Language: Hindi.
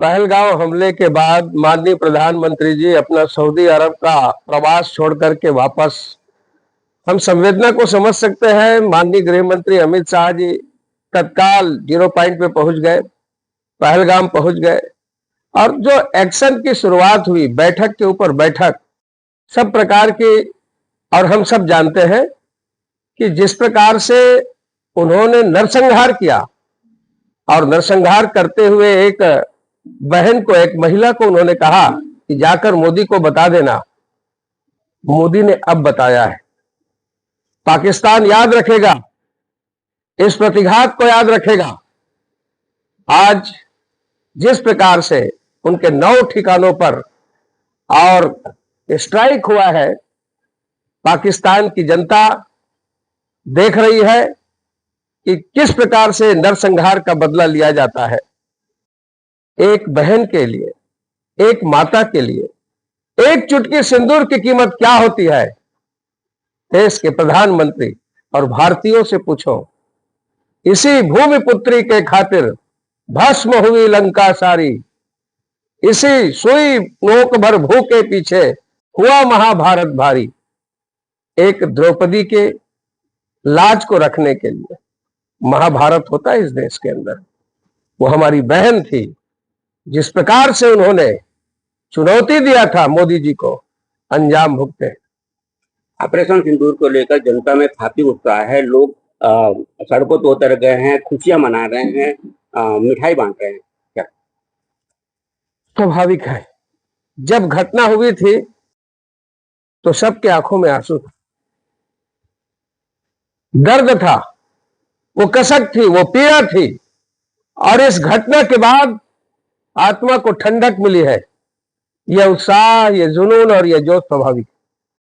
पहलगांव हमले के बाद माननीय प्रधानमंत्री जी अपना सऊदी अरब का प्रवास छोड़ करके वापस, हम संवेदना को समझ सकते हैं। माननीय गृह मंत्री अमित शाह जी तत्काल 0 पॉइंट पे पहुंच गए, पहलगाम पहुंच गए और जो एक्शन की शुरुआत हुई, बैठक के ऊपर बैठक, सब प्रकार की, और हम सब जानते हैं कि जिस प्रकार से उन्होंने नरसंहार किया और नरसंहार करते हुए एक बहन को, एक महिला को उन्होंने कहा कि जाकर मोदी को बता देना। मोदी ने अब बताया है। पाकिस्तान याद रखेगा, इस प्रतिघात को याद रखेगा। आज जिस प्रकार से उनके 9 ठिकानों पर और स्ट्राइक हुआ है, पाकिस्तान की जनता देख रही है कि किस प्रकार से नरसंहार का बदला लिया जाता है। एक बहन के लिए, एक माता के लिए एक चुटकी सिंदूर की कीमत क्या होती है? देश के प्रधानमंत्री और भारतीयों से पूछो। इसी भूमि पुत्री के खातिर भस्म हुई लंका सारी, इसी सुई नोक भर भू के पीछे हुआ महाभारत भारी। एक द्रौपदी के लाज को रखने के लिए महाभारत होता है इस देश के अंदर। वो हमारी बहन थी। जिस प्रकार से उन्होंने चुनौती दिया था मोदी जी को, अंजाम भुगते। ऑपरेशन सिंदूर को लेकर जनता में काफी उत्साह है। लोग सड़कों पर उतर गए हैं, खुशियां मना रहे हैं, मिठाई बांट रहे हैं। क्या स्वाभाविक है, जब घटना हुई थी तो सबके आंखों में आंसू था, दर्द था, वो कसक थी, वो पीड़ा थी। और इस घटना के बाद आत्मा को ठंडक मिली है। यह उत्साह, यह जुनून और यह जोश स्वाभाविक।